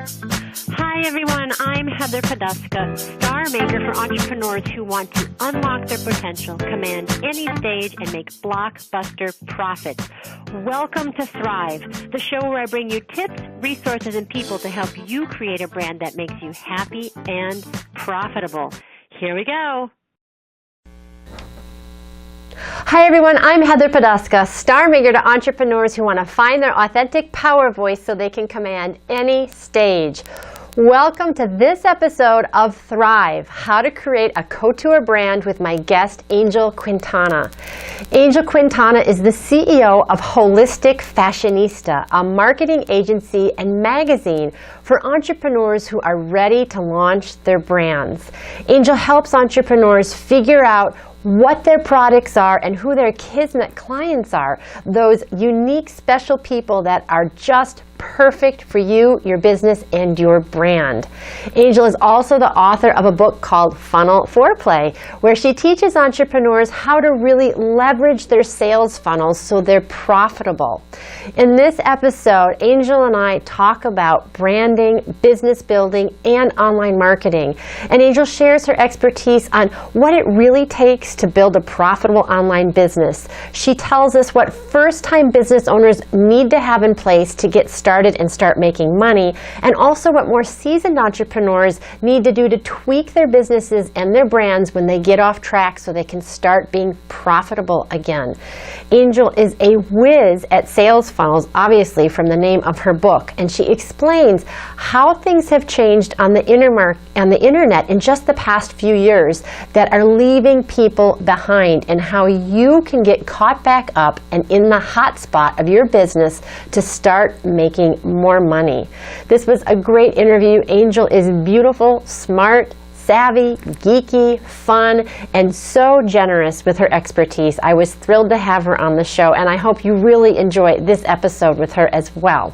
Hi everyone, I'm Heather Poduska, star maker for entrepreneurs who want to unlock their potential, command any stage, and make blockbuster profits. Welcome to Thrive, the show where I bring you tips, resources, and people to help you create a brand that makes you happy and profitable. Here we go. Hi everyone, I'm Heather Poduska, star maker to entrepreneurs who want to find their authentic power voice so they can command any stage. Welcome to this episode of Thrive, how to create a couture brand with my guest, Angel Quintana. Angel Quintana is the CEO of Holistic Fashionista, a marketing agency and magazine for entrepreneurs who are ready to launch their brands. Angel helps entrepreneurs figure out what their products are and who their kismet clients are, those unique, special people that are just perfect for you, your business, and your brand. Angel is also the author of a book called Funnel Foreplay, where she teaches entrepreneurs how to really leverage their sales funnels so they're profitable. In this episode, Angel and I talk about branding, business building, and online marketing. And Angel shares her expertise on what it really takes to build a profitable online business. She tells us what first-time business owners need to have in place to get started and start making money, and also what more seasoned entrepreneurs need to do to tweak their businesses and their brands when they get off track so they can start being profitable again. Angel is a whiz at sales funnels, obviously from the name of her book, and she explains how things have changed on the internet in just the past few years that are leaving people behind, and how you can get caught back up and in the hot spot of your business to start making more money. This was a great interview. Angel is beautiful, smart, savvy, geeky, fun, and so generous with her expertise. I was thrilled to have her on the show, and I hope you really enjoy this episode with her as well.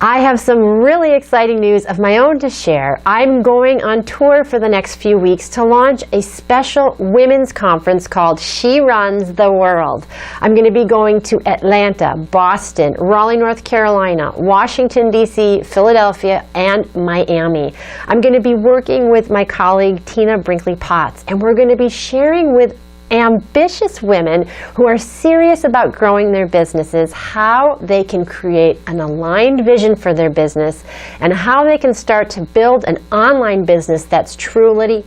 I have some really exciting news of my own to share. I'm going on tour for the next few weeks to launch a special women's conference called She Runs the World. I'm going to be going to Atlanta, Boston, Raleigh, North Carolina, Washington, D.C., Philadelphia, and Miami. I'm going to be working with my colleague Tina Brinkley-Potts, and we're going to be sharing with ambitious women who are serious about growing their businesses, how they can create an aligned vision for their business, and how they can start to build an online business that's truly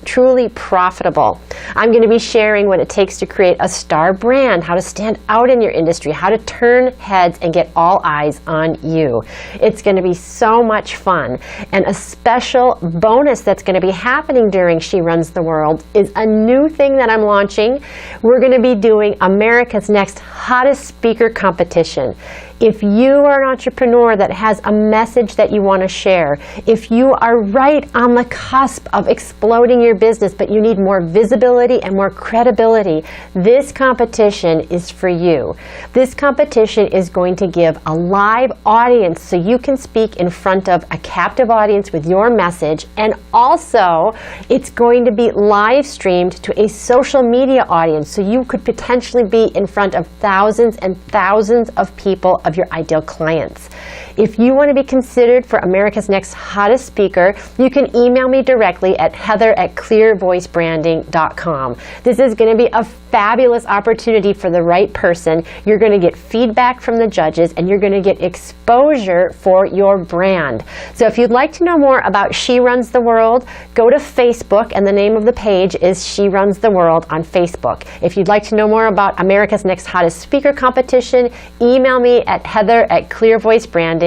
profitable. I'm going to be sharing what it takes to create a star brand, how to stand out in your industry, how to turn heads and get all eyes on you. It's going to be so much fun. And a special bonus that's going to be happening during She Runs the World is a new thing that I'm launching. We're going to be doing America's Next Hottest Speaker competition. If you are an entrepreneur that has a message that you want to share, if you are right on the cusp of exploding your business but you need more visibility and more credibility, this competition is for you. This competition is going to give a live audience so you can speak in front of a captive audience with your message, and also it's going to be live streamed to a social media audience so you could potentially be in front of thousands and thousands of people, of your ideal clients. If you want to be considered for America's Next Hottest Speaker, you can email me directly at heather@clearvoicebranding.com. This is going to be a fabulous opportunity for the right person. You're going to get feedback from the judges, and you're going to get exposure for your brand. So if you'd like to know more about She Runs the World, go to Facebook, and the name of the page is She Runs the World on Facebook. If you'd like to know more about America's Next Hottest Speaker competition, email me at heather@clearvoicebranding.com.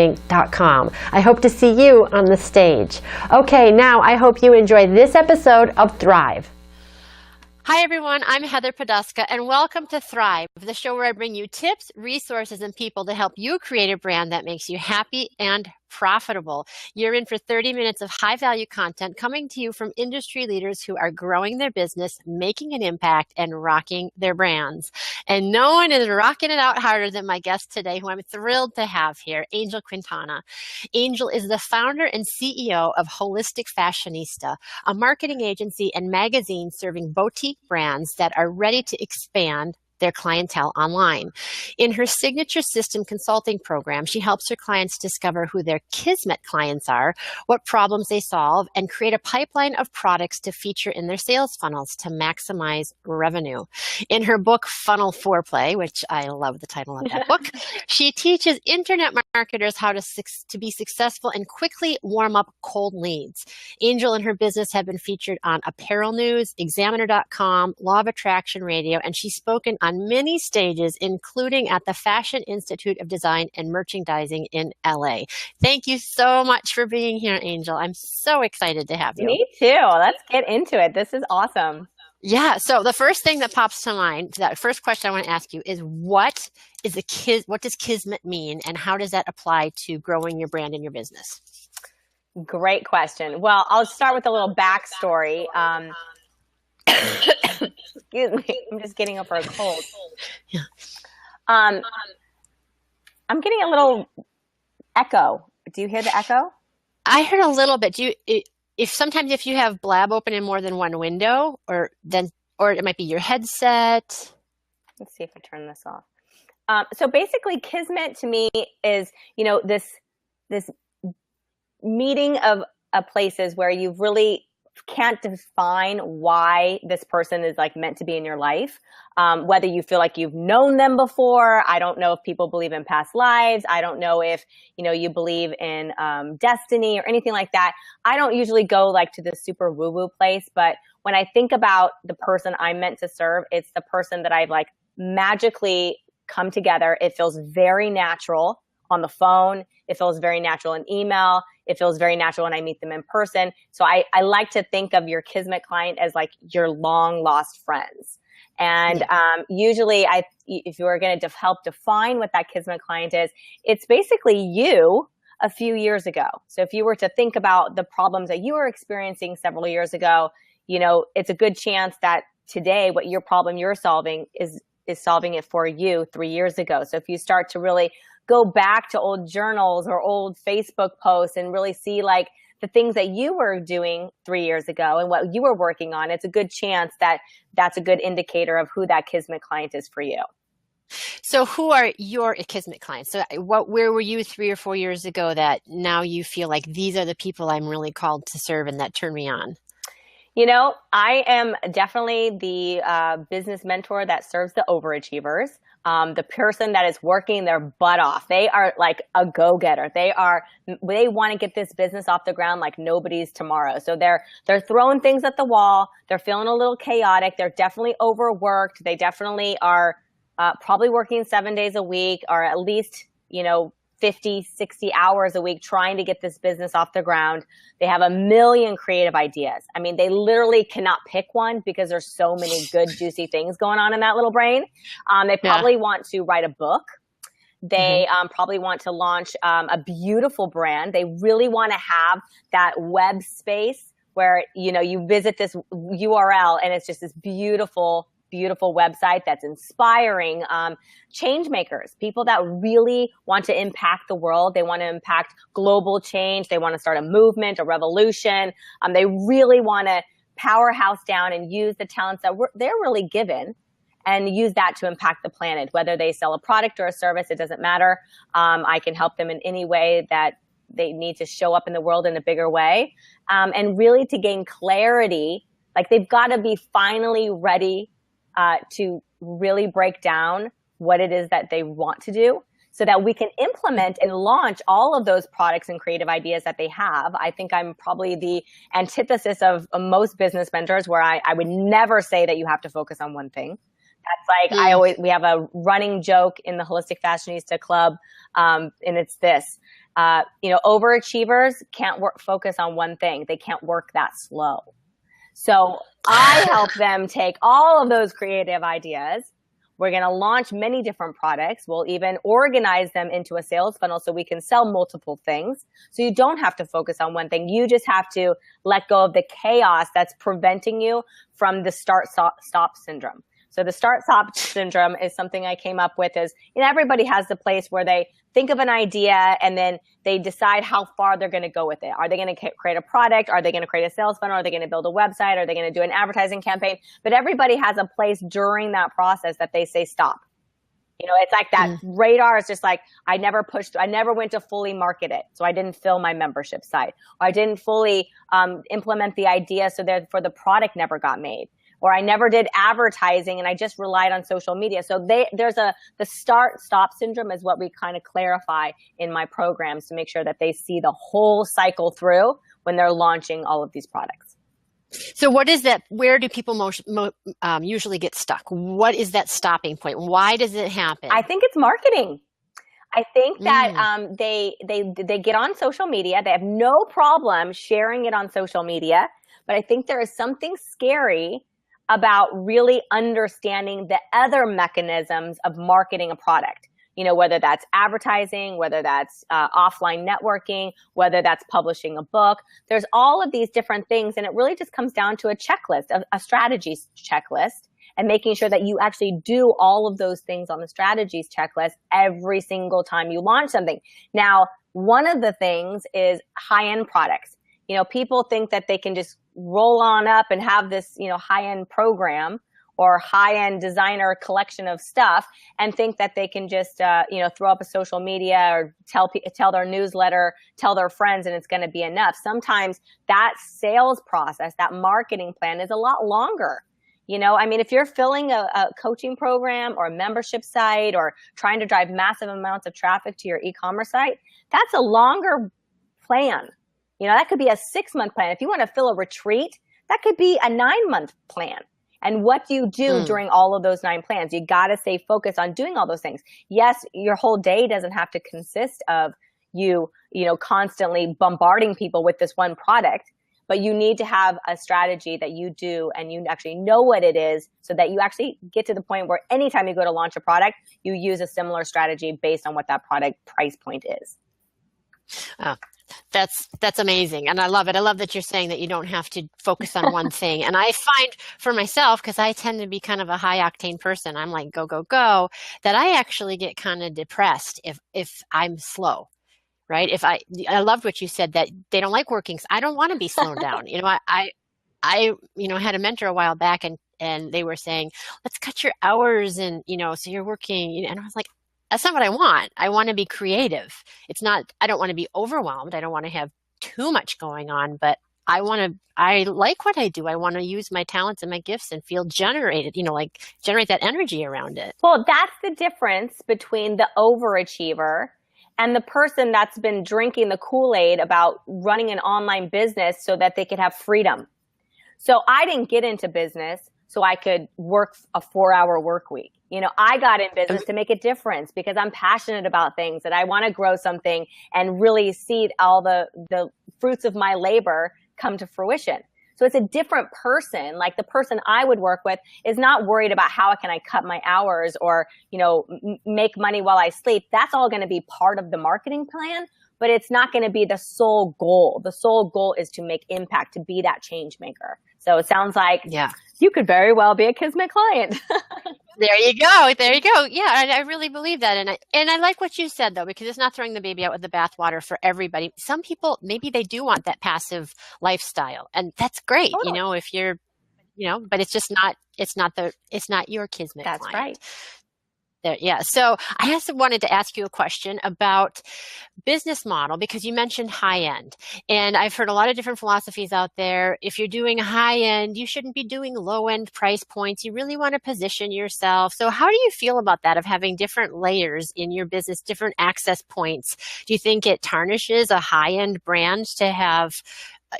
I hope to see you on the stage. Okay, now I hope you enjoy this episode of Thrive. Hi everyone, I'm Heather Poduska, and welcome to Thrive, the show where I bring you tips, resources, and people to help you create a brand that makes you happy and profitable. You're in for 30 minutes of high-value content coming to you from industry leaders who are growing their business, making an impact, and rocking their brands. And no one is rocking it out harder than my guest today, who I'm thrilled to have here, Angel Quintana. Angel is the founder and CEO of Holistic Fashionista, a marketing agency and magazine serving boutique brands that are ready to expand their clientele online. In her signature system consulting program, she helps her clients discover who their kismet clients are, what problems they solve, and create a pipeline of products to feature in their sales funnels to maximize revenue. In her book, Funnel Foreplay, which I love the title of that book, she teaches internet marketers how to be successful and quickly warm up cold leads. Angel and her business have been featured on Apparel News, Examiner.com, Law of Attraction Radio, and she's spoken on many stages, including at the Fashion Institute of Design and Merchandising in LA. Thank you so much for being here, Angel. I'm so excited to have you. Me too. Let's get into it. This is awesome. Yeah. So the first thing that pops to mind, that first question I want to ask you is what does kismet mean, and how does that apply to growing your brand and your business? Great question. Well, I'll start with a little backstory. Excuse me, I'm just getting over a cold. Yeah. I'm getting a little echo. Do you hear the echo? I heard a little bit. If you have Blab open in more than one window, or it might be your headset. Let's see if I turn this off. So basically, kismet to me is, this meeting of places where you really can't define why this person is like meant to be in your life. Whether you feel like you've known them before. I don't know if people believe in past lives. I don't know if, you believe in destiny or anything like that. I don't usually go like to this super woo-woo place, but when I think about the person I'm meant to serve, it's the person that I've like magically come together. It feels very natural on the phone. It feels very natural in email. It feels very natural when I meet them in person. So I like to think of your kismet client as like your long lost friends. And usually if you were going to help define what that kismet client is, it's basically you a few years ago. So if you were to think about the problems that you were experiencing several years ago, it's a good chance that today what your problem you're solving is solving it for you 3 years ago. So if you start to really go back to old journals or old Facebook posts and really see like the things that you were doing 3 years ago and what you were working on, it's a good chance that that's a good indicator of who that kismet client is for you. So who are your kismet clients? So where were you 3 or 4 years ago that now you feel like these are the people I'm really called to serve and that turn me on? I am definitely the business mentor that serves the overachievers. The person that is working their butt off. They are like a go-getter. They want to get this business off the ground like nobody's tomorrow. So they're throwing things at the wall. They're feeling a little chaotic. They're definitely overworked. They definitely are probably working 7 days a week, or at least, 50, 60 hours a week trying to get this business off the ground. They have a million creative ideas. I mean, they literally cannot pick one because there's so many good, juicy things going on in that little brain. They probably want to write a book. They probably want to launch a beautiful brand. They really want to have that web space where, you visit this URL and it's just this beautiful website that's inspiring, change makers, people that really want to impact the world. They want to impact global change. They want to start a movement, a revolution. They really want to powerhouse down and use the talents that they're really given and use that to impact the planet. Whether they sell a product or a service, it doesn't matter. I can help them in any way that they need to show up in the world in a bigger way. And really to gain clarity, like they've got to be finally ready to really break down what it is that they want to do so that we can implement and launch all of those products and creative ideas that they have. I think I'm probably the antithesis of most business mentors where I would never say that you have to focus on one thing. That's like, we have a running joke in the Holistic Fashionista Club, and it's this, overachievers can't focus on one thing. They can't work that slow. So I help them take all of those creative ideas. We're going to launch many different products. We'll even organize them into a sales funnel so we can sell multiple things. So you don't have to focus on one thing. You just have to let go of the chaos that's preventing you from the start-stop syndrome. So the start-stop syndrome is something I came up with is, everybody has the place where they think of an idea and then they decide how far they're going to go with it. Are they going to create a product? Are they going to create a sales funnel? Are they going to build a website? Are they going to do an advertising campaign? But everybody has a place during that process that they say stop. It's like that radar is just like, I never went to fully market it. So I didn't fill my membership site. Or I didn't fully implement the idea, so therefore the product never got made. Or I never did advertising and I just relied on social media. So there's the start-stop syndrome is what we kind of clarify in my programs to make sure that they see the whole cycle through when they're launching all of these products. So what is that? Where do people usually get stuck? What is that stopping point? Why does it happen? I think it's marketing. I think that they get on social media. They have no problem sharing it on social media. But I think there is something scary about really understanding the other mechanisms of marketing a product. Whether that's advertising, whether that's offline networking, whether that's publishing a book. There's all of these different things, and it really just comes down to a checklist, a strategies checklist, and making sure that you actually do all of those things on the strategies checklist every single time you launch something. Now, one of the things is high-end products. People think that they can just roll on up and have this, high-end program or high-end designer collection of stuff and think that they can just, throw up a social media or tell their newsletter, tell their friends, and it's going to be enough. Sometimes that sales process, that marketing plan is a lot longer. If you're filling a coaching program or a membership site or trying to drive massive amounts of traffic to your e-commerce site, that's a longer plan. That could be a 6-month plan. If you want to fill a retreat, that could be a 9-month plan. And what do you do during all of those 9 plans? You got to stay focused on doing all those things. Yes, your whole day doesn't have to consist of you constantly bombarding people with this one product, but you need to have a strategy that you do and you actually know what it is so that you actually get to the point where anytime you go to launch a product, you use a similar strategy based on what that product price point is. That's amazing. And I love it. I love that you're saying that you don't have to focus on one thing. And I find for myself, because I tend to be kind of a high octane person, I'm like, go, go, go, that I actually get kind of depressed if I'm slow, right? I loved what you said, that they don't like working. I don't want to be slowed down. I had a mentor a while back and they were saying, let's cut your hours and, so you're working, and I was like, that's not what I want. I want to be creative. I don't want to be overwhelmed. I don't want to have too much going on, but I like what I do. I want to use my talents and my gifts and feel generated, generate that energy around it. Well, that's the difference between the overachiever and the person that's been drinking the Kool-Aid about running an online business so that they could have freedom. So I didn't get into business so I could work a 4-hour work week. I got in business to make a difference because I'm passionate about things and I want to grow something and really see all the fruits of my labor come to fruition. So it's a different person. Like the person I would work with is not worried about how can I cut my hours or, make money while I sleep. That's all going to be part of the marketing plan, but it's not going to be the sole goal. The sole goal is to make impact, to be that change maker. So it sounds like you could very well be a Kismet client. There you go. Yeah, and I really believe that. And I like what you said, though, because it's not throwing the baby out with the bathwater for everybody. Some people, maybe they do want that passive lifestyle, and that's great. Totally. If you're, but it's just not, it's not your Kismet client. That's right. Yeah. So I also wanted to ask you a question about business model, because you mentioned high end, and I've heard a lot of different philosophies out there. If you're doing high end, you shouldn't be doing low end price points. You really want to position yourself. So how do you feel about that, of having different layers in your business, different access points? Do you think it tarnishes a high end brand to have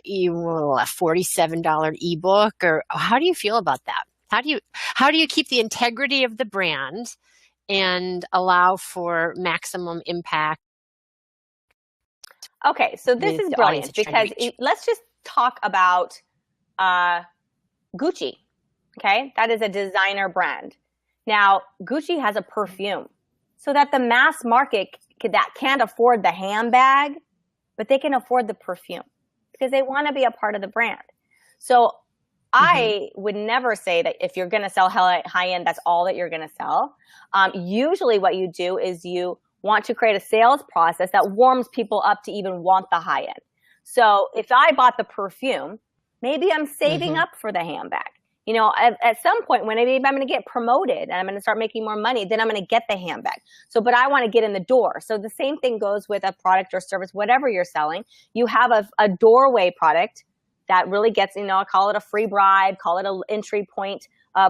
a $47 ebook, or how do you feel about that? How do you keep the integrity of the brand and allow for maximum impact? Okay, so this is brilliant because let's just talk about Gucci. Okay, that is a designer brand. Now, Gucci has a perfume, so that the mass market that can't afford the handbag, but they can afford the perfume because they want to be a part of the brand. So I would never say that if you're going to sell high end, that's all that you're going to sell. Usually what you do is you want to create a sales process that warms people up to even want the high end. So if I bought the perfume, maybe I'm saving up for the handbag. You know, at some point when maybe I'm going to get promoted and I'm going to start making more money, then I'm going to get the handbag. So, but I want to get in the door. So the same thing goes with a product or service, whatever you're selling. You have a doorway product that really gets, you know, I call it a free bribe, call it an entry point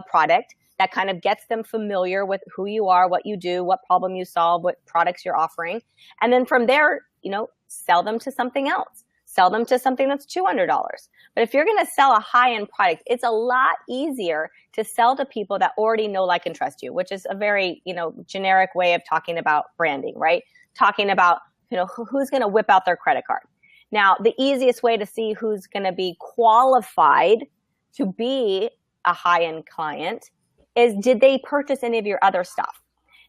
product that kind of gets them familiar with who you are, what you do, what problem you solve, what products you're offering. And then from there, you know, sell them to something else. Sell them to something that's $200. But if you're going to sell a high-end product, it's a lot easier to sell to people that already know, like, and trust you, which is a very, you know, generic way of talking about branding, right? Talking about, you know, who's going to whip out their credit card. Now, the easiest way to see who's going to be qualified to be a high-end client is, did they purchase any of your other stuff?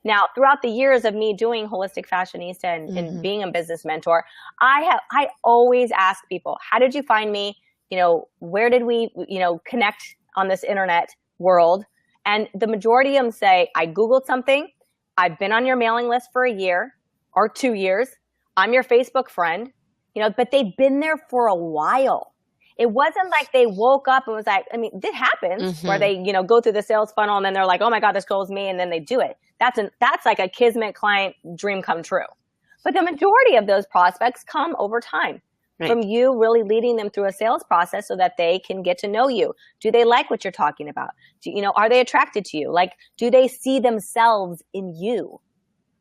Now, throughout the years of me doing Holistic Fashionista and being a business mentor, I always ask people, how did you find me? You know, where did we, you know, connect on this internet world? And the majority of them say, I Googled something. I've been on your mailing list for a year or 2 years. I'm your Facebook friend, you know, but they've been there for a while. It wasn't like they woke up and was like, I mean, it happens where they, you know, go through the sales funnel and then they're like, oh my God, this girl's me. And then they do it. That's like a kismet client dream come true. But the majority of those prospects come over time from you really leading them through a sales process so that they can get to know you. Do they like what you're talking about? You know, are they attracted to you? Like, do they see themselves in you?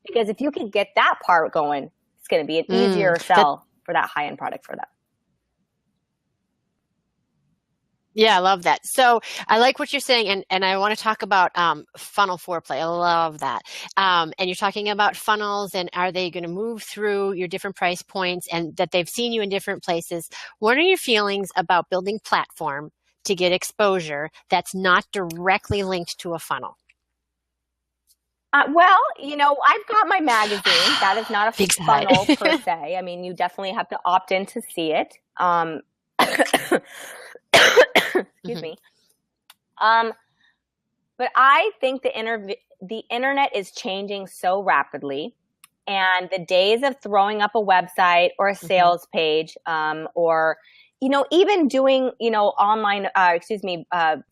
Because if you can get that part going, it's going to be an easier sell for that high-end product for them. Yeah, I love that. So I like what you're saying, and I want to talk about funnel foreplay. I love that. And you're talking about funnels, and are they going to move through your different price points, and that they've seen you in different places. What are your feelings about building platform to get exposure that's not directly linked to a funnel? Well, you know, I've got my magazine. That is not a funnel per se. I mean, you definitely have to opt in to see it. Excuse me. But I think the internet is changing so rapidly, and the days of throwing up a website or a sales page, or, you know, even doing, you know, online,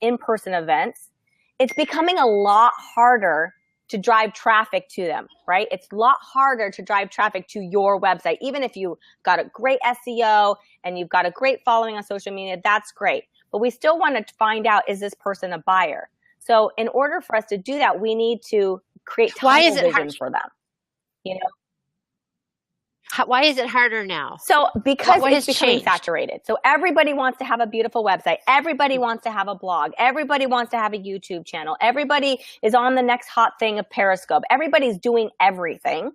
in-person events, it's becoming a lot harder to drive traffic to them, right? It's a lot harder to drive traffic to your website. Even if you got a great SEO and you've got a great following on social media, that's great. But we still want to find out, is this person a buyer? So in order for us to do that, we need to create tunnel vision for them. You know? Why is it harder now? So because it's becoming saturated. So everybody wants to have a beautiful website. Everybody wants to have a blog. Everybody wants to have a YouTube channel. Everybody is on the next hot thing of Periscope. Everybody's doing everything.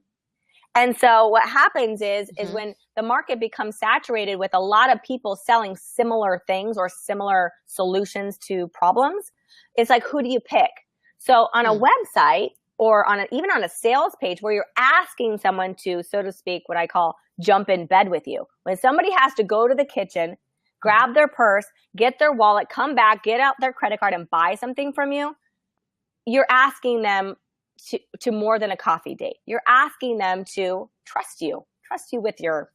And so what happens is when the market becomes saturated with a lot of people selling similar things or similar solutions to problems, it's like, who do you pick? So on a website, or even on a sales page where you're asking someone to, so to speak, what I call jump in bed with you. When somebody has to go to the kitchen, grab their purse, get their wallet, come back, get out their credit card and buy something from you, you're asking them to more than a coffee date. You're asking them to trust you with your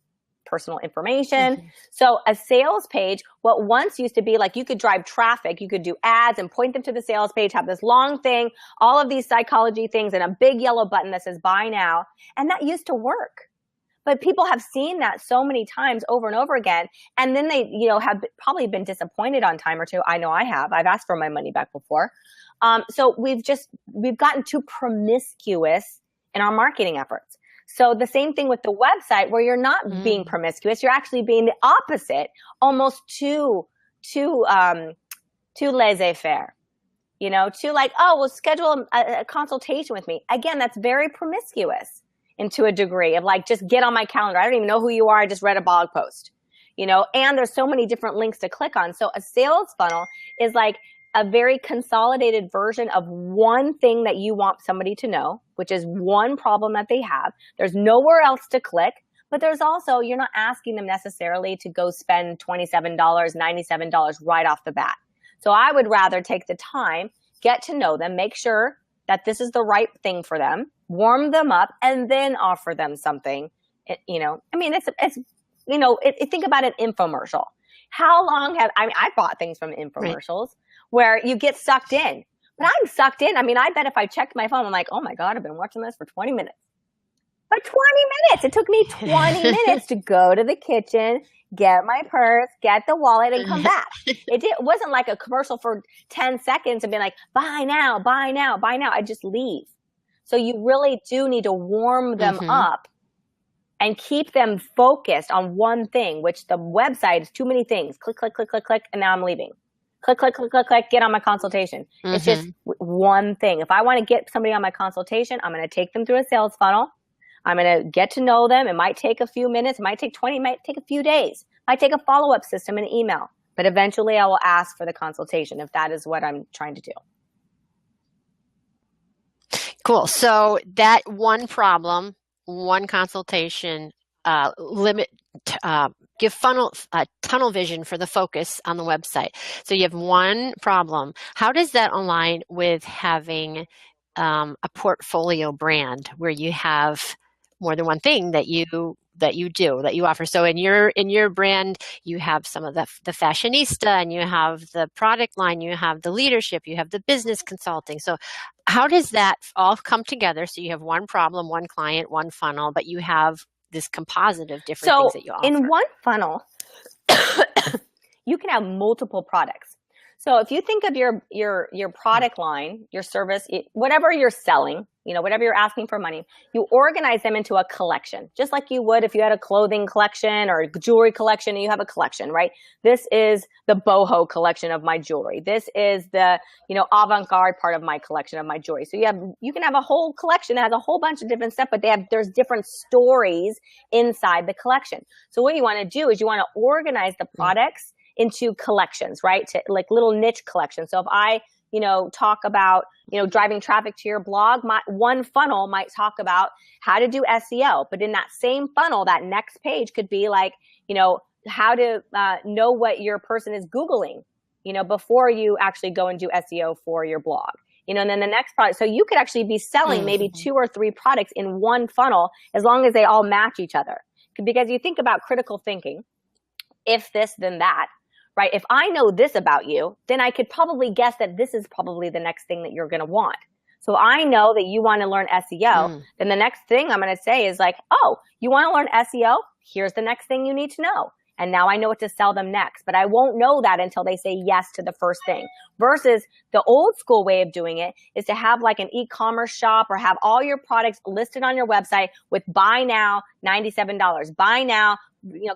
personal information. So a sales page, what once used to be like, you could drive traffic, you could do ads and point them to the sales page, have this long thing, all of these psychology things, and a big yellow button that says buy now. And that used to work. But people have seen that so many times over and over again. And then they, you know, have probably been disappointed on time or two. I know I have. I've asked for my money back before. So we've gotten too promiscuous in our marketing efforts. So the same thing with the website, where you're not being promiscuous, you're actually being the opposite, almost too laissez-faire, you know, too like, oh, well, schedule a consultation with me. Again, that's very promiscuous into a degree of like, just get on my calendar. I don't even know who you are. I just read a blog post, you know, and there's so many different links to click on. So a sales funnel is like a very consolidated version of one thing that you want somebody to know, which is one problem that they have. There's nowhere else to click, but there's also, you're not asking them necessarily to go spend $27, $97 right off the bat. So I would rather take the time, get to know them, make sure that this is the right thing for them, warm them up, and then offer them something. I mean, think about an infomercial. How long I bought things from infomercials where you get sucked in, but I'm sucked in. I mean, I bet if I checked my phone, I'm like, oh my God, I've been watching this for 20 minutes. But 20 minutes, it took me 20 minutes to go to the kitchen, get my purse, get the wallet, and come back. It wasn't like a commercial for 10 seconds and be like, buy now, buy now, buy now. I just leave. So you really do need to warm them up and keep them focused on one thing, which the website is too many things. Click, click, click, click, click, and now I'm leaving. Click, click, click, click, click, get on my consultation. It's just one thing. If I want to get somebody on my consultation, I'm going to take them through a sales funnel. I'm going to get to know them. It might take a few minutes. It might take 20. It might take a few days. It might take a follow-up system and email. But eventually I will ask for the consultation if that is what I'm trying to do. Cool. So that one problem, one consultation, give tunnel vision for the focus on the website. So you have one problem. How does that align with having a portfolio brand where you have more than one thing that you offer? So in your brand, you have some of the fashionista, and you have the product line, you have the leadership, you have the business consulting. So how does that all come together? So you have one problem, one client, one funnel, but you have this composite of different things that you offer. In one funnel, you can have multiple products. So if you think of your product line, your service, whatever you're selling, whatever you're asking for money, you organize them into a collection, just like you would if you had a clothing collection or a jewelry collection and you have a collection, right? This is the boho collection of my jewelry. This is the, avant-garde part of my collection of my jewelry. So you can have a whole collection that has a whole bunch of different stuff, but there's different stories inside the collection. So what you want to do is you want to organize the products into collections, right? To like little niche collections. So if I, talk about, driving traffic to your blog, one funnel might talk about how to do SEO, but in that same funnel, that next page could be like, how to know what your person is Googling, before you actually go and do SEO for your blog. And then the next product. So you could actually be selling maybe 2 or 3 products in one funnel as long as they all match each other. Because you think about critical thinking, if this, then that. Right? If I know this about you, then I could probably guess that this is probably the next thing that you're going to want. So if I know that you want to learn SEO, then the next thing I'm going to say is like, oh, you want to learn SEO? Here's the next thing you need to know. And now I know what to sell them next. But I won't know that until they say yes to the first thing. Versus the old school way of doing it is to have like an e-commerce shop or have all your products listed on your website with buy now, $97, buy now,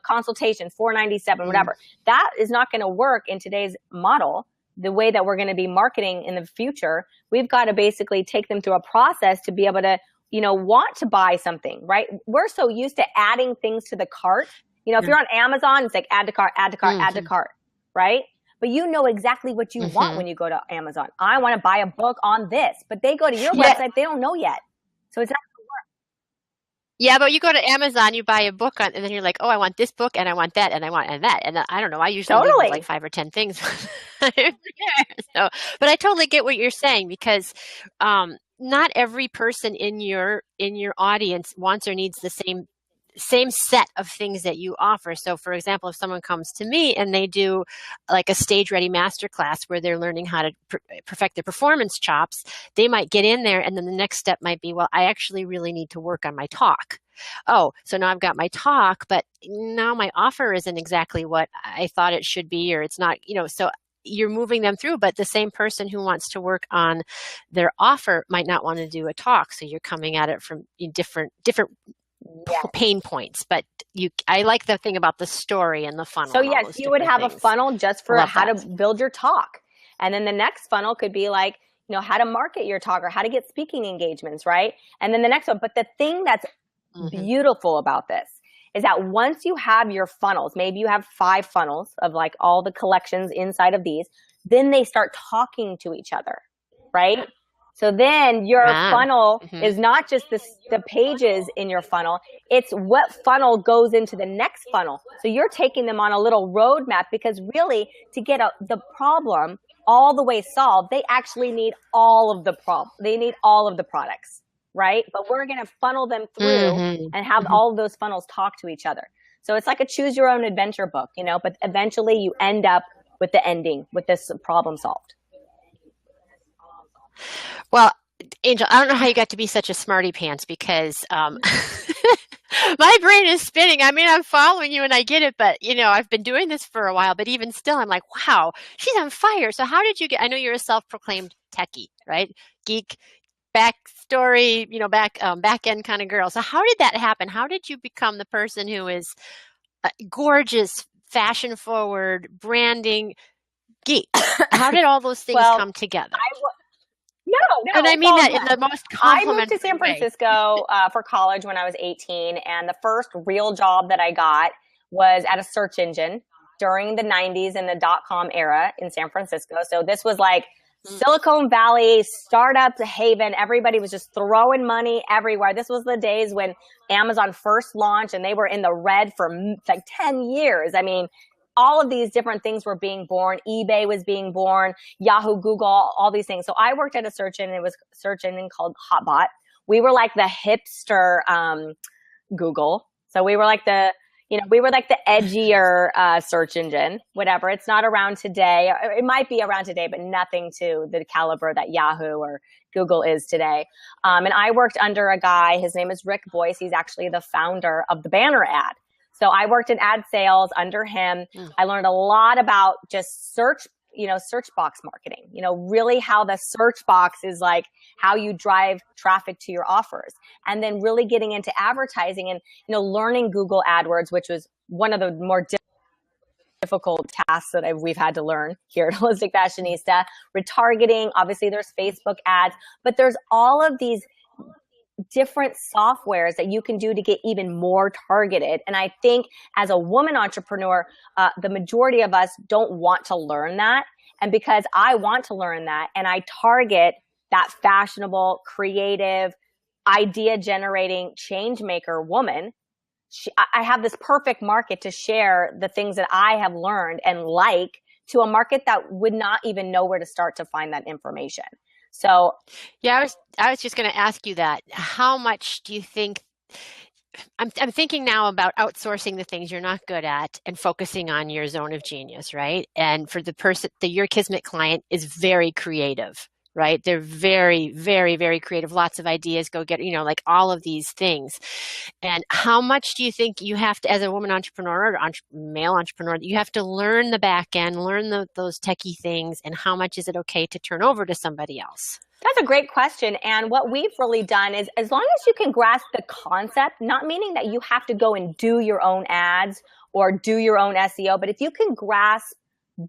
consultation, $497, whatever. That is not going to work in today's model. The way that we're going to be marketing in the future, we've got to basically take them through a process to be able to, want to buy something, right? We're so used to adding things to the cart. If you're on Amazon, it's like add to cart, add to cart, add to cart, right? But you know exactly what you want when you go to Amazon. I want to buy a book on this, but they go to your website, they don't know yet. So it's not. Yeah, but you go to Amazon, you buy a book, and then you're like, oh, I want this book, and I want that, and I want that. And I don't know, I usually leave with like 5 or 10 things. But I totally get what you're saying, because not every person in your audience wants or needs the same set of things that you offer. So for example, if someone comes to me and they do like a stage ready masterclass where they're learning how to perfect their performance chops, they might get in there and then the next step might be, well, I actually really need to work on my talk. Oh, so now I've got my talk, but now my offer isn't exactly what I thought it should be, or it's not, so you're moving them through, but the same person who wants to work on their offer might not want to do a talk. So you're coming at it from different pain points, but I like the thing about the story and the funnel. So yes, you would have a funnel just for how to build your talk. And then the next funnel could be like, how to market your talk or how to get speaking engagements, right? And then the next one, but the thing that's beautiful about this is that once you have your funnels, maybe you have 5 funnels of like all the collections inside of these, then they start talking to each other, right? So then your funnel is not just the pages in your funnel, it's what funnel goes into the next funnel. So you're taking them on a little roadmap, because really to get the problem all the way solved, they actually need all of the they need all of the products. right? But we're going to funnel them through Mm-hmm. and have Mm-hmm. all of those funnels talk to each other. So it's like a choose your own adventure book, you know, but eventually you end up with the ending, with this problem solved. Well, Angel, I don't know how you got to be such a smarty pants because my brain is spinning. I mean, I'm following you and I get it, but you know, I've been doing this for a while, but even still, I'm like, wow, she's on fire. So how did you get, I know you're a self-proclaimed techie, right? Geek, backstory, you know, back end kind of girl. So how did that happen? How did you become the person who is gorgeous, fashion forward, branding geek? How did all those things come together? No, and I mean that in the most complimentary I moved to San way. Francisco for college when I was 18, and the first real job that I got was at a search engine during the 90s and the dot-com era in San Francisco. So this was like Silicon Valley, startup haven. Everybody was just throwing money everywhere. This was the days when Amazon first launched, and they were in the red for like 10 years. I mean, all of these different things were being born. eBay was being born, Yahoo, Google, all these things. So I worked at a search engine. It was a search engine called Hotbot. We were like the hipster Google. So we were like the edgier search engine, whatever. It's not around today. It might be around today, but nothing to the caliber that Yahoo or Google is today. And I worked under a guy. His name is Rick Boyce. He's actually the founder of the Banner ad. So I worked in ad sales under him. I learned a lot about just search box marketing, really how the search box is like how you drive traffic to your offers, and then really getting into advertising and, learning Google AdWords, which was one of the more difficult tasks that we've had to learn here at Holistic Fashionista. Retargeting, obviously there's Facebook ads, but there's all of these different softwares that you can do to get even more targeted. And I think as a woman entrepreneur, the majority of us don't want to learn that. And because I want to learn that, and I target that fashionable, creative, idea generating change maker woman, I have this perfect market to share the things that I have learned and like to a market that would not even know where to start to find that information. So yeah, I was just going to ask you that. How much do you think? I'm thinking now about outsourcing the things you're not good at and focusing on your zone of genius, right? And for the person, your Kismet client is very creative, right? They're very, very, very creative. Lots of ideas. Go get, like all of these things. And how much do you think you have to, as a woman entrepreneur or male entrepreneur, you have to learn the back end, learn those techie things, and how much is it okay to turn over to somebody else? That's a great question. And what we've really done is, as long as you can grasp the concept, not meaning that you have to go and do your own ads or do your own SEO, but if you can grasp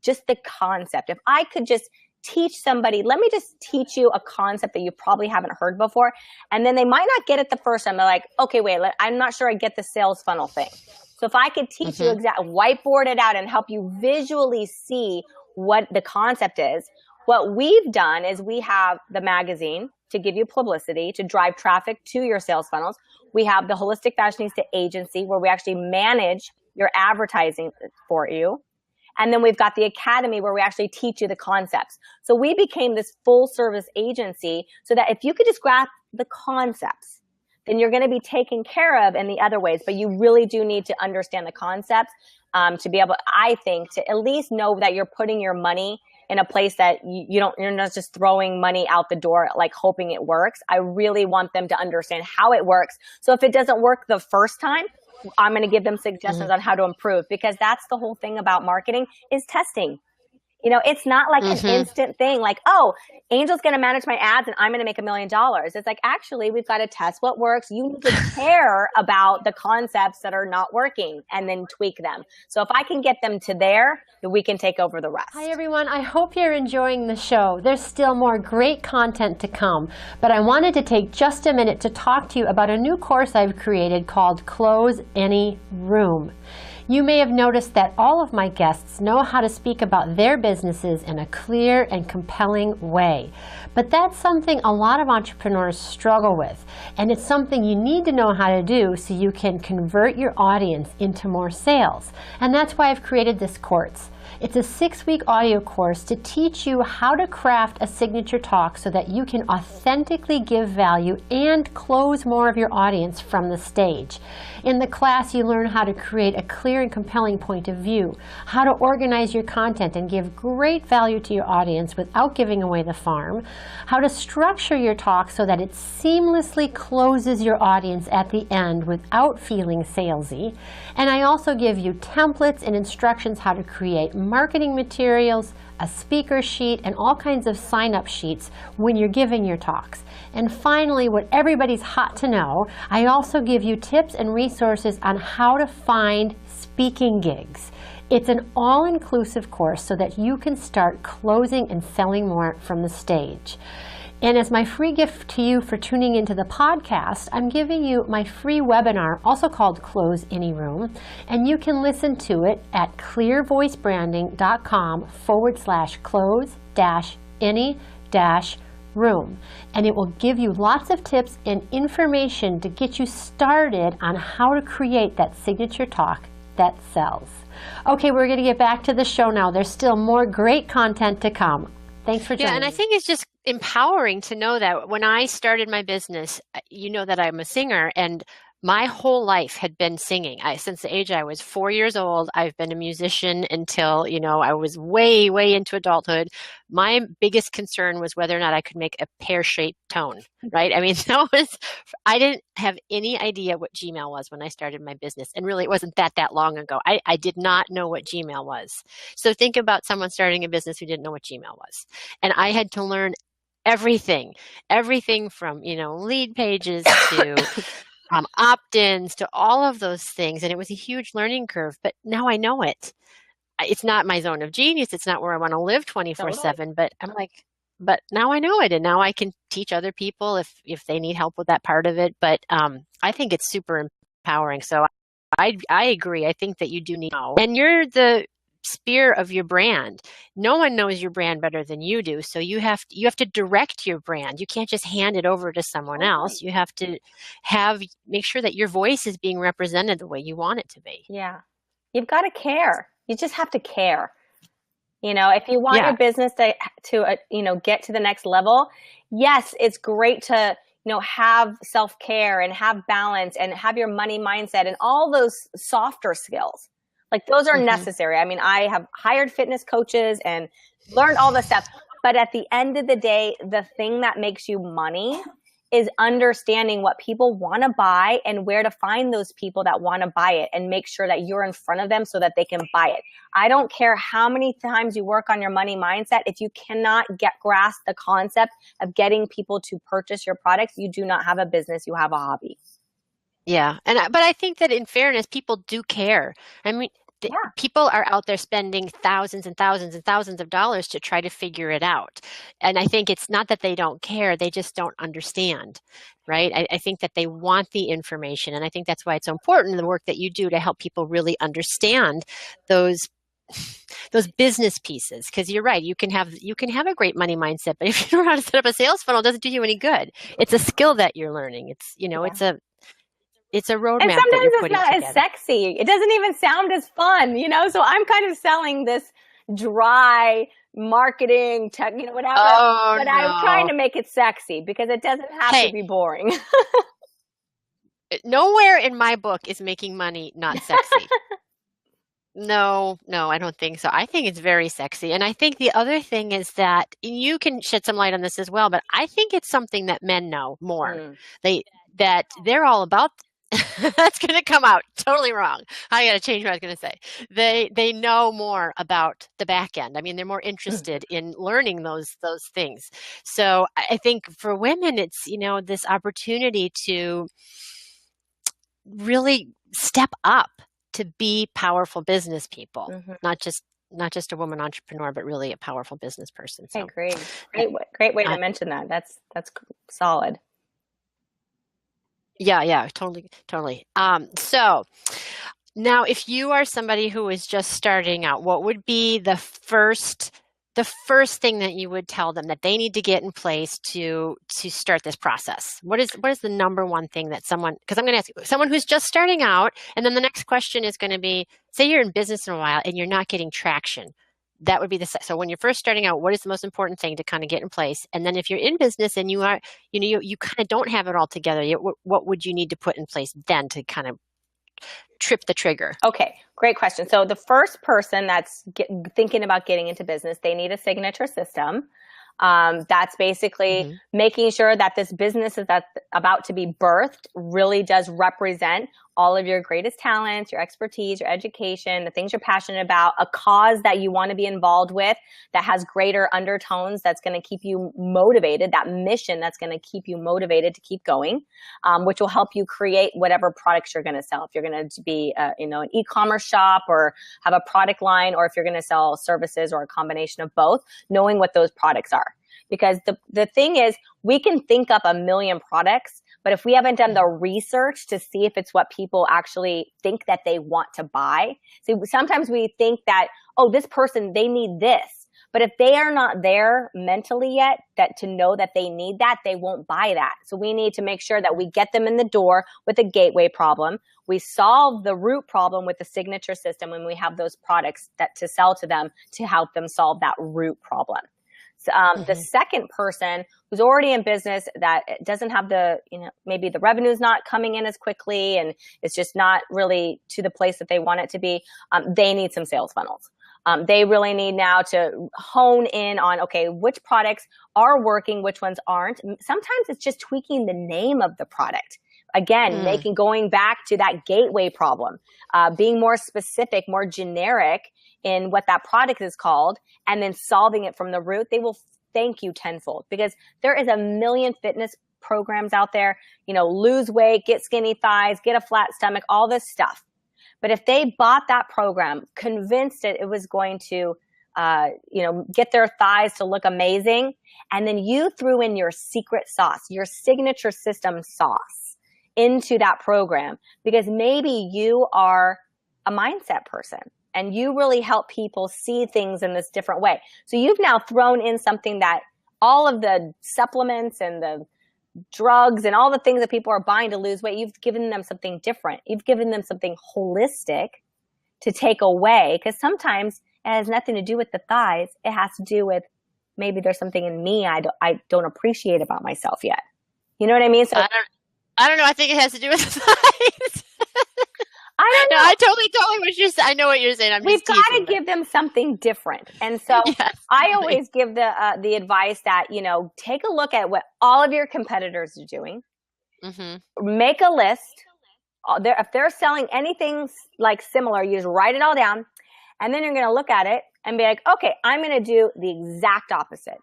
just the concept, if I could just teach somebody, let me just teach you a concept that you probably haven't heard before. And then they might not get it the first time. They're like, okay, wait, I'm not sure I get the sales funnel thing. So if I could teach you whiteboard it out and help you visually see what the concept is, what we've done is we have the magazine to give you publicity, to drive traffic to your sales funnels. We have the Holistic Fashionista agency where we actually manage your advertising for you. And then we've got the academy where we actually teach you the concepts. So we became this full service agency so that if you could just grasp the concepts, then you're going to be taken care of in the other ways. But you really do need to understand the concepts to be able, I think, to at least know that you're putting your money in a place that you're not just throwing money out the door, like hoping it works. I really want them to understand how it works. So if it doesn't work the first time, I'm going to give them suggestions on how to improve, because that's the whole thing about marketing is testing. It's not like an instant thing like, oh, Angel's going to manage my ads and I'm going to make $1 million. It's like, actually, we've got to test what works. You need to care about the concepts that are not working and then tweak them. So if I can get them to there, then we can take over the rest. Hi, everyone. I hope you're enjoying the show. There's still more great content to come, but I wanted to take just a minute to talk to you about a new course I've created called Close Any Room. You may have noticed that all of my guests know how to speak about their businesses in a clear and compelling way. But that's something a lot of entrepreneurs struggle with, and it's something you need to know how to do so you can convert your audience into more sales. And that's why I've created this course. It's a 6-week audio course to teach you how to craft a signature talk so that you can authentically give value and close more of your audience from the stage. In the class, you learn how to create a clear and compelling point of view, how to organize your content and give great value to your audience without giving away the farm, how to structure your talk so that it seamlessly closes your audience at the end without feeling salesy. And I also give you templates and instructions how to create marketing materials, a speaker sheet, and all kinds of sign-up sheets when you're giving your talks. And finally, what everybody's hot to know, I also give you tips and resources on how to find speaking gigs. It's an all-inclusive course so that you can start closing and selling more from the stage. And as my free gift to you for tuning into the podcast, I'm giving you my free webinar, also called Close Any Room, and you can listen to it at clearvoicebranding.com/close-any-room. And it will give you lots of tips and information to get you started on how to create that signature talk that sells. Okay, we're going to get back to the show now. There's still more great content to come. Thanks for joining. Yeah, and I think it's just empowering to know that when I started my business, you know that I'm a singer, and my whole life had been singing. Since the age I was 4 years old, I've been a musician until, I was way, way into adulthood. My biggest concern was whether or not I could make a pear-shaped tone, right? I mean, I didn't have any idea what Gmail was when I started my business. And really, it wasn't that long ago. I did not know what Gmail was. So think about someone starting a business who didn't know what Gmail was. And I had to learn everything from, lead pages to opt-ins to all of those things. And it was a huge learning curve, but now I know it. It's not my zone of genius. It's not where I want to live 24/7, but I'm like, but now I know it. And now I can teach other people if they need help with that part of it. But I think it's super empowering. So I agree. I think that you do need to know. And you're the spear of your brand. No one knows your brand better than you do. So you have to direct your brand. You can't just hand it over to someone else. You have to make sure that your voice is being represented the way you want it to be. Yeah. You've got to care. You just have to care. If you want your business to get to the next level, yes, it's great to, have self-care and have balance and have your money mindset and all those softer skills. Like those are necessary. I mean, I have hired fitness coaches and learned all this stuff. But at the end of the day, the thing that makes you money is understanding what people want to buy and where to find those people that want to buy it and make sure that you're in front of them so that they can buy it. I don't care how many times you work on your money mindset. If you cannot grasp the concept of getting people to purchase your products, you do not have a business. You have a hobby. Yeah. But I think that in fairness, people do care. I mean, people are out there spending thousands and thousands and thousands of dollars to try to figure it out. And I think it's not that they don't care, they just don't understand, right? I think that they want the information. And I think that's why it's so important, the work that you do to help people really understand those business pieces. Because you're right, you can have a great money mindset, but if you don't know how to set up a sales funnel, it doesn't do you any good. It's a skill that you're learning. It's, it's a roadmap. And sometimes that you're it's putting not together. as sexy. It doesn't even sound as fun, So I'm kind of selling this dry marketing tech, whatever. Oh, but no. I'm trying to make it sexy because it doesn't have to be boring. Nowhere in my book is making money not sexy. No, I don't think so. I think it's very sexy. And I think the other thing is that you can shed some light on this as well, but I think it's something that men know more. That they're all about. That's going to come out totally wrong. I got to change what I was going to say. They know more about the back end. I mean, they're more interested in learning those things. So I think for women, it's, this opportunity to really step up to be powerful business people, not just a woman entrepreneur, but really a powerful business person. So, I agree. Great way to mention that. That's solid. Yeah, totally. So now if you are somebody who is just starting out, what would be the first the first thing that you would tell them that they need to get in place to start this process? What is the number one thing that someone, because I'm going to ask you, someone who's just starting out, and then the next question is going to be, say you're in business in a while and you're not getting traction. That would be so when you're first starting out, what is the most important thing to kind of get in place? And then if you're in business and you are, you kind of don't have it all together yet, what would you need to put in place then to kind of trip the trigger? Okay, great question. So the first person that's thinking about getting into business, they need a signature system. That's basically making sure that this business that's about to be birthed really does represent all of your greatest talents, your expertise, your education, the things you're passionate about, a cause that you want to be involved with that has greater undertones that's going to keep you motivated, that mission that's going to keep you motivated to keep going, which will help you create whatever products you're going to sell. If you're going to be an e-commerce shop or have a product line, or if you're going to sell services or a combination of both, knowing what those products are. Because the thing is, we can think up a million products, but if we haven't done the research to see if it's what people actually think that they want to buy. See, sometimes we think that, oh, this person, they need this. But if they are not there mentally yet that to know that they need that, they won't buy that. So we need to make sure that we get them in the door with a gateway problem. We solve the root problem with the signature system when we have those products that to sell to them to help them solve that root problem. So, the second person who's already in business that doesn't have maybe the revenue's not coming in as quickly and it's just not really to the place that they want it to be, they need some sales funnels. They really need now to hone in on, okay, which products are working, which ones aren't. Sometimes it's just tweaking the name of the product. Again, going back to that gateway problem, being more specific, more generic in what that product is called, and then solving it from the root, they will thank you tenfold, because there is a million fitness programs out there, lose weight, get skinny thighs, get a flat stomach, all this stuff. But if they bought that program, convinced it was going to, get their thighs to look amazing, and then you threw in your secret sauce, your signature system sauce into that program, because maybe you are a mindset person and you really help people see things in this different way. So you've now thrown in something that all of the supplements and the drugs and all the things that people are buying to lose weight, you've given them something different. You've given them something holistic to take away, because sometimes it has nothing to do with the thighs. It has to do with maybe there's something in me I don't appreciate about myself yet. You know what I mean? So I don't know. I think it has to do with the thighs. I don't know. No, I totally what you're saying. I know what you're saying. We've got to give them something different. And so yes, I always give the advice that, take a look at what all of your competitors are doing. Make a list. If they're selling anything like similar, you just write it all down. And then you're going to look at it and be like, okay, I'm going to do the exact opposite.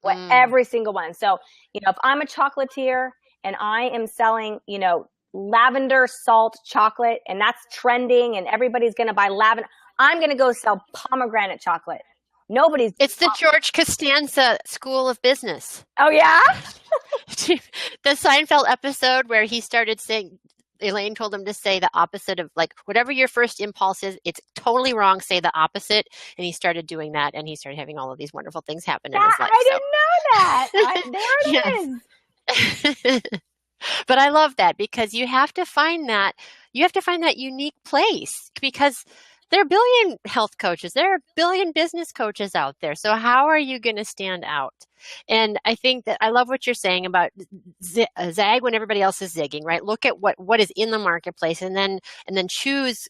What every single one. So, if I'm a chocolatier and I am selling, lavender salt chocolate, and that's trending and everybody's going to buy lavender, I'm going to go sell pomegranate chocolate. It's the George Costanza School of Business. Oh, yeah? The Seinfeld episode where he started saying, Elaine told him to say the opposite of, like, whatever your first impulse is, it's totally wrong. Say the opposite. And he started doing that, and he started having all of these wonderful things happen in his life. I didn't know that. There it is. But I love that, because you have to find that unique place, because there are a billion health coaches. There are a billion business coaches out there. So how are you going to stand out? And I think that I love what you're saying about zag when everybody else is zigging, right? Look at what is in the marketplace, and then choose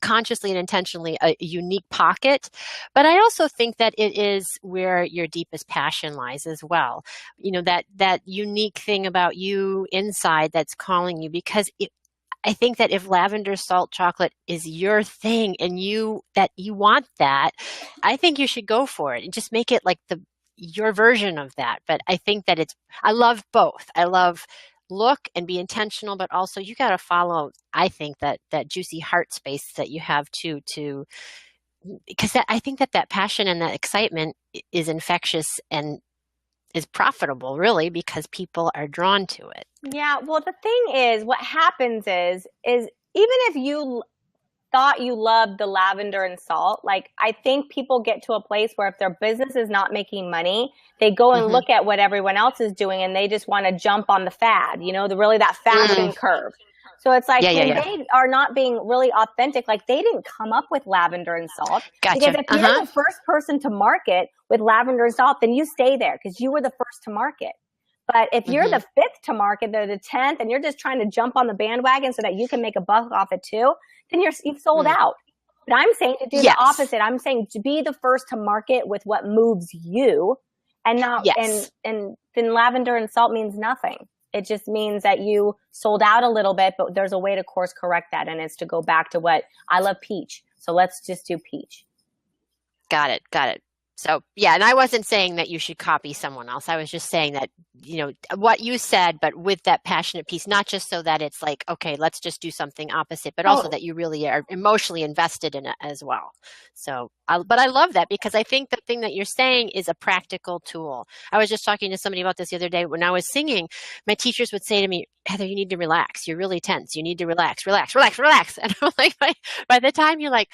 consciously and intentionally a unique pocket. But I also think that it is where your deepest passion lies as well. That unique thing about you inside that's calling you, because I think that if lavender salt chocolate is your thing and you want that, I think you should go for it and just make it like your version of that. But I think that I love both. I love look and be intentional, but also you got to follow, I think, that juicy heart space that you have to because I think that passion and that excitement is infectious and is profitable, really, because people are drawn to it. Yeah. Well, the thing is, what happens is even if you thought you loved the lavender and salt. Like, I think people get to a place where if their business is not making money, they go and look at what everyone else is doing and they just want to jump on the fad, that fashion curve. So it's like when they are not being really authentic, like they didn't come up with lavender and salt. Gotcha. Because if you're the first person to market with lavender and salt, then you stay there because you were the first to market. But if you're the fifth to market, they're the 10th, and you're just trying to jump on the bandwagon so that you can make a buck off it too, then you've sold out. But I'm saying to do the opposite. I'm saying to be the first to market with what moves you, and not and then lavender and salt means nothing. It just means that you sold out a little bit, but there's a way to course correct that, and it's to go back to what I love peach. So let's just do peach. Got it. So, yeah, and I wasn't saying that you should copy someone else. I was just saying that, what you said, but with that passionate piece, not just so that it's like, okay, let's just do something opposite, but also that you really are emotionally invested in it as well. So, but I love that because I think the thing that you're saying is a practical tool. I was just talking to somebody about this the other day. When I was singing, my teachers would say to me, Heather, you need to relax. You're really tense. You need to relax. And I'm like, by the time you're like,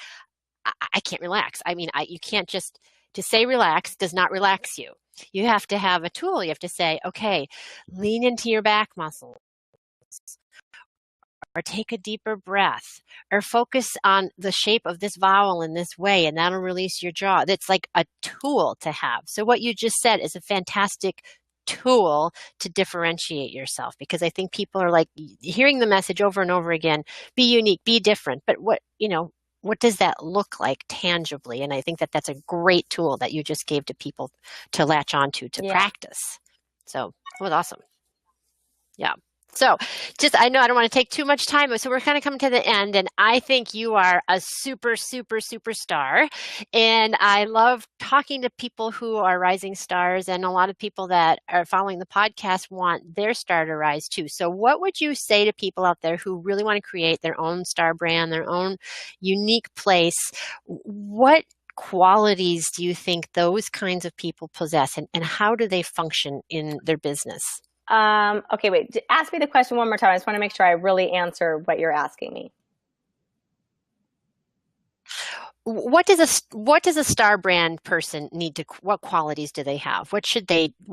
I can't relax. I mean, you can't just... To say relax does not relax you. You have to have a tool. You have to say, okay, lean into your back muscles, or take a deeper breath, or focus on the shape of this vowel in this way, and that'll release your jaw. That's like a tool to have. So what you just said is a fantastic tool to differentiate yourself, because I think people are like hearing the message over and over again, be unique, be different. But what does that look like tangibly? And I think that that's a great tool that you just gave to people to latch onto, to practice. So it was awesome. Yeah. So I know I don't want to take too much time, so we're kind of coming to the end, and I think you are a super, super, superstar. And I love talking to people who are rising stars, and a lot of people that are following the podcast want their star to rise too. So what would you say to people out there who really want to create their own star brand, their own unique place? What qualities do you think those kinds of people possess, and how do they function in their business? Okay, wait. Ask me the question one more time. I just want to make sure I really answer what you're asking me. What does a star brand person need to? What qualities do they have? What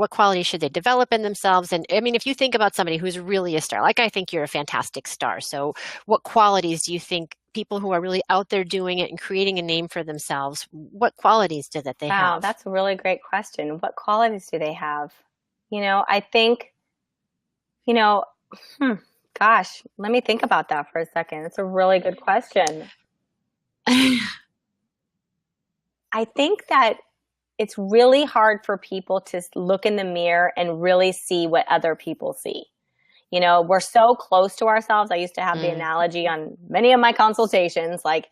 qualities should they develop in themselves? And I mean, if you think about somebody who's really a star, like I think you're a fantastic star. So, what qualities do you think people who are really out there doing it and creating a name for themselves? What qualities do they have? Wow, that's a really great question. What qualities do they have? I think. Gosh, let me think about that for a second. It's a really good question. I think that it's really hard for people to look in the mirror and really see what other people see. We're so close to ourselves. I used to have the analogy on many of my consultations, like,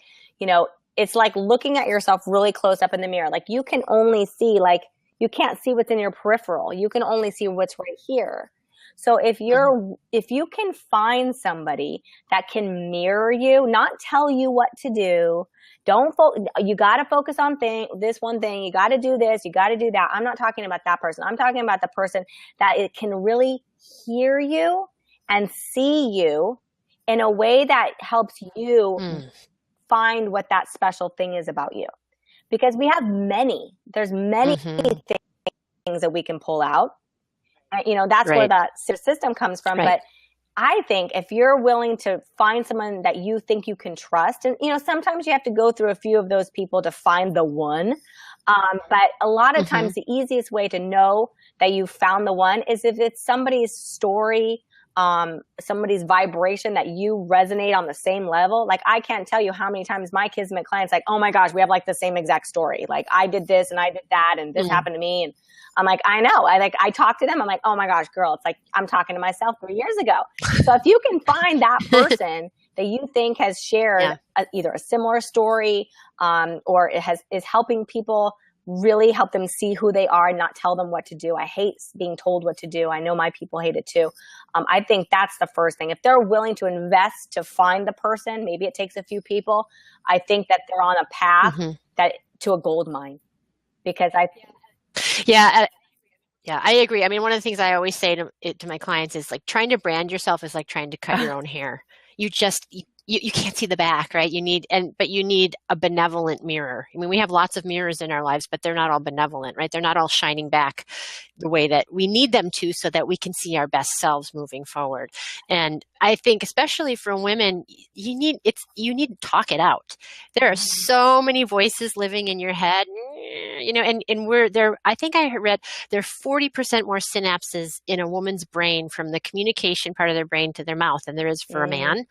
it's like looking at yourself really close up in the mirror. Like you can only see, you can't see what's in your peripheral. You can only see what's right here. So if you can find somebody that can mirror you, not tell you what to do, you got to focus on this one thing. You got to do this. You got to do that. I'm not talking about that person. I'm talking about the person that it can really hear you and see you in a way that helps you find what that special thing is about you. Because we have there's many things that we can pull out. That's where that system comes from. Right. But I think if you're willing to find someone that you think you can trust, and, sometimes you have to go through a few of those people to find the one. But a lot of times the easiest way to know that you found the one is if it's somebody's story, somebody's vibration that you resonate on the same level. Like I can't tell you how many times my Kismet clients like, oh my gosh, we have like the same exact story. Like I did this and I did that and this happened to me. And I'm like, I know. I talk to them. I'm like, oh my gosh, girl, it's like I'm talking to myself 3 years ago. So if you can find that person that you think has shared either a similar story, or is helping people really help them see who they are and not tell them what to do. I hate being told what to do. I know my people hate it too. I think that's the first thing. If they're willing to invest to find the person, maybe it takes a few people. I think that they're on a path to a gold mine, because Yeah, I agree. I mean, one of the things I always say to my clients is like trying to brand yourself is like trying to cut your own hair. You you can't see the back, right? But you need a benevolent mirror. I mean, we have lots of mirrors in our lives, but they're not all benevolent, right? They're not all shining back the way that we need them to so that we can see our best selves moving forward. And I think especially for women, you need to talk it out. There are so many voices living in your head, and we're there. I think I read there are 40% more synapses in a woman's brain from the communication part of their brain to their mouth than there is for a man.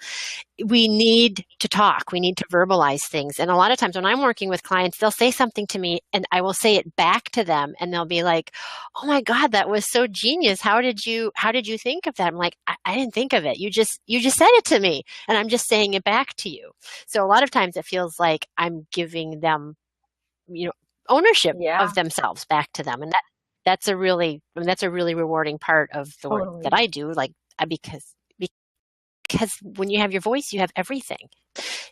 We need to talk. We need to verbalize things. And a lot of times when I'm working with clients, they'll say something to me and I will say it back to them and they'll be like, "Oh my God, that was so genius. How did you think of that?" I'm like, I didn't think of it. You just said it to me and I'm just saying it back to you. So a lot of times it feels like I'm giving them, ownership of themselves back to them. And that's a really rewarding part of the work that I do. Like, because when you have your voice, you have everything.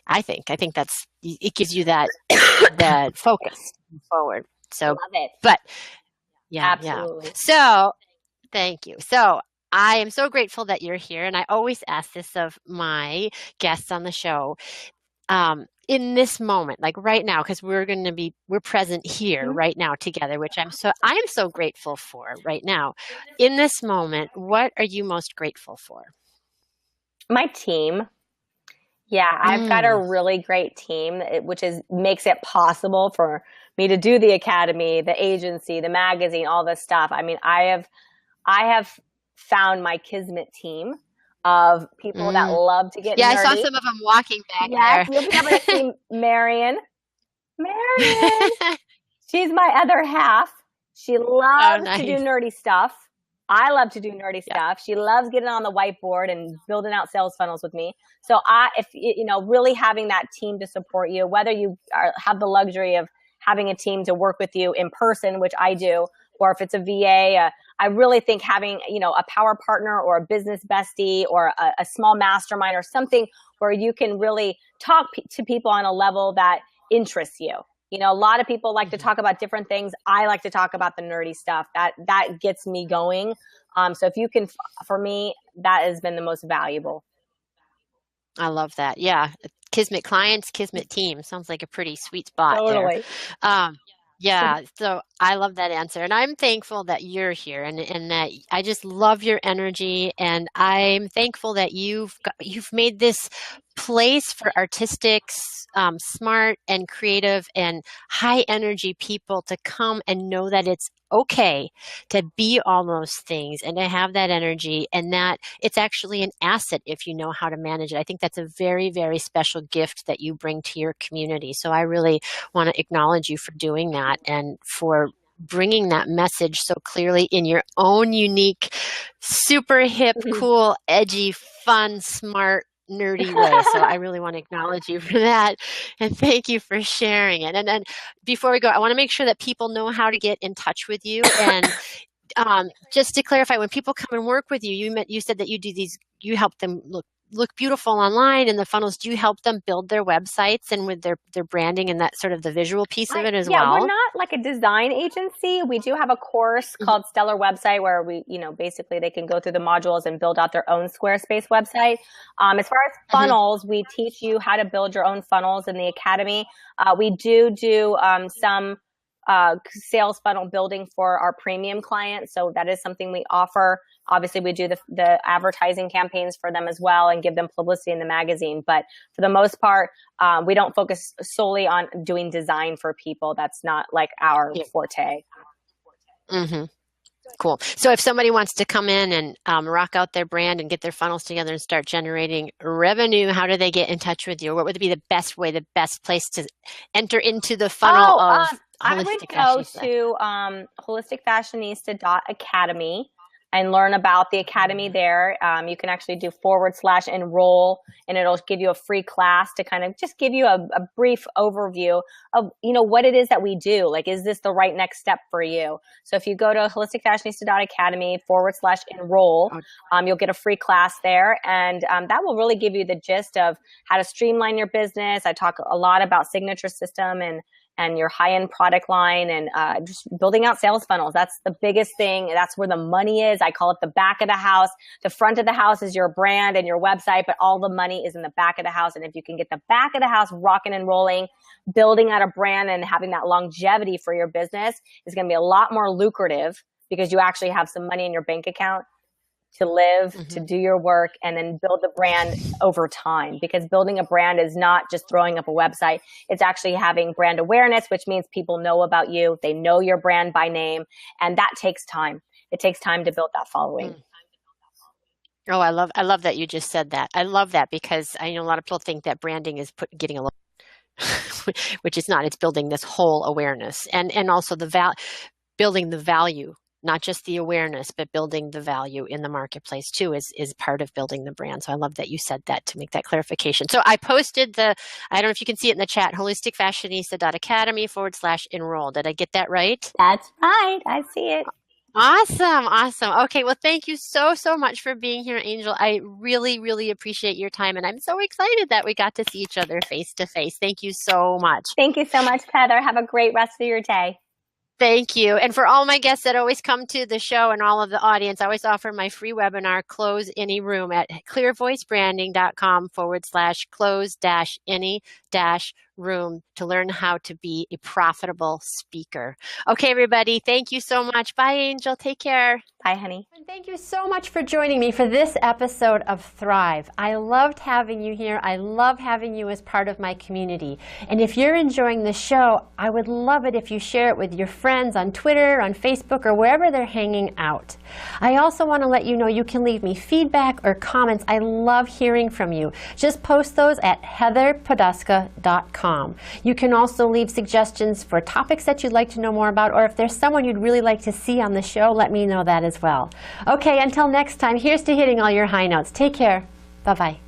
I think it gives you that focus forward. So, love it. But absolutely. Yeah. So, thank you. So, I am so grateful that you're here, and I always ask this of my guests on the show. In this moment, like right now, because we're present here right now together, which I'm so grateful for right now. In this moment, what are you most grateful for? My team. Yeah, I've got a really great team, which makes it possible for me to do the academy, the agency, the magazine, all this stuff. I mean, I have found my kismet team of people that love to get nerdy. I saw some of them walking back there. You'll be able to see Marion. She's my other half. She loves to do nerdy stuff. I love to do nerdy stuff. She loves getting on the whiteboard and building out sales funnels with me. So really having that team to support you, whether you have the luxury of having a team to work with you in person, which I do, or if it's a VA, I really think having, a power partner or a business bestie or a small mastermind or something where you can really talk to people on a level that interests you. A lot of people like to talk about different things. I like to talk about the nerdy stuff. That gets me going. So if you can, for me, that has been the most valuable. I love that. Yeah. Kismet clients, Kismet team. Sounds like a pretty sweet spot Totally. there. Yeah. So I love that answer. And I'm thankful that you're here and that I just love your energy. And I'm thankful that you've made this place for artistic, smart and creative and high energy people to come and know that it's okay to be all those things and to have that energy, and that it's actually an asset if you know how to manage it. I think that's a very, very special gift that you bring to your community. So I really want to acknowledge you for doing that and for bringing that message so clearly in your own unique, super hip, cool, edgy, fun, smart, nerdy way. So I really want to acknowledge you for that. And thank you for sharing it. And then before we go, I want to make sure that people know how to get in touch with you. And just to clarify, when people come and work with you, you said that you help them look beautiful online in the funnels. Do you help them build their websites and with their branding and that sort of the visual piece of it as well? Yeah, we're not like a design agency. We do have a course called Stellar Website where we, basically they can go through the modules and build out their own Squarespace website. As far as funnels, we teach you how to build your own funnels in the academy. We do some sales funnel building for our premium clients. So that is something we offer. Obviously, we do the advertising campaigns for them as well and give them publicity in the magazine. But for the most part, we don't focus solely on doing design for people. That's not like our forte. Mm-hmm. Cool. So if somebody wants to come in and rock out their brand and get their funnels together and start generating revenue, how do they get in touch with you? What would be the best place to enter into the funnel of I would go to holisticfashionista.academy and learn about the academy there. You can actually do /enroll, and it'll give you a free class to kind of just give you a brief overview of, what it is that we do. Like, is this the right next step for you? So if you go to holisticfashionista.academy /enroll, you'll get a free class there. And that will really give you the gist of how to streamline your business. I talk a lot about signature system and and your high-end product line, and just building out sales funnels. That's the biggest thing. That's where the money is. I call it the back of the house. The front of the house is your brand and your website, but all the money is in the back of the house. And if you can get the back of the house rocking and rolling, building out a brand and having that longevity for your business is going to be a lot more lucrative, because you actually have some money in your bank account to live, to do your work, and then build the brand over time. Because building a brand is not just throwing up a website. It's actually having brand awareness, which means people know about you. They know your brand by name, and that takes time. It takes time to build that following. Oh, I love that you just said that. I love that, because I know a lot of people think that branding is getting a little, which is not. It's building this whole awareness, and also building the value. Not just the awareness, but building the value in the marketplace too is part of building the brand. So I love that you said that, to make that clarification. So I posted I don't know if you can see it in the chat, holisticfashionista.academy/enroll. Did I get that right? That's right. I see it. Awesome. Okay. Well, thank you so much for being here, Angel. I really, really appreciate your time. And I'm so excited that we got to see each other face to face. Thank you so much. Thank you so much, Heather. Have a great rest of your day. Thank you. And for all my guests that always come to the show and all of the audience, I always offer my free webinar, Close Any Room, at clearvoicebranding.com/close-any-room to learn how to be a profitable speaker. Okay, everybody. Thank you so much. Bye, Angel. Take care. Bye, honey. And thank you so much for joining me for this episode of Thrive. I loved having you here. I love having you as part of my community. And if you're enjoying the show, I would love it if you share it with your friends on Twitter, on Facebook, or wherever they're hanging out. I also want to let you know you can leave me feedback or comments. I love hearing from you. Just post those at heatherpoduska.com. You can also leave suggestions for topics that you'd like to know more about, or if there's someone you'd really like to see on the show, let me know that as well. Okay, until next time, here's to hitting all your high notes. Take care. Bye-bye.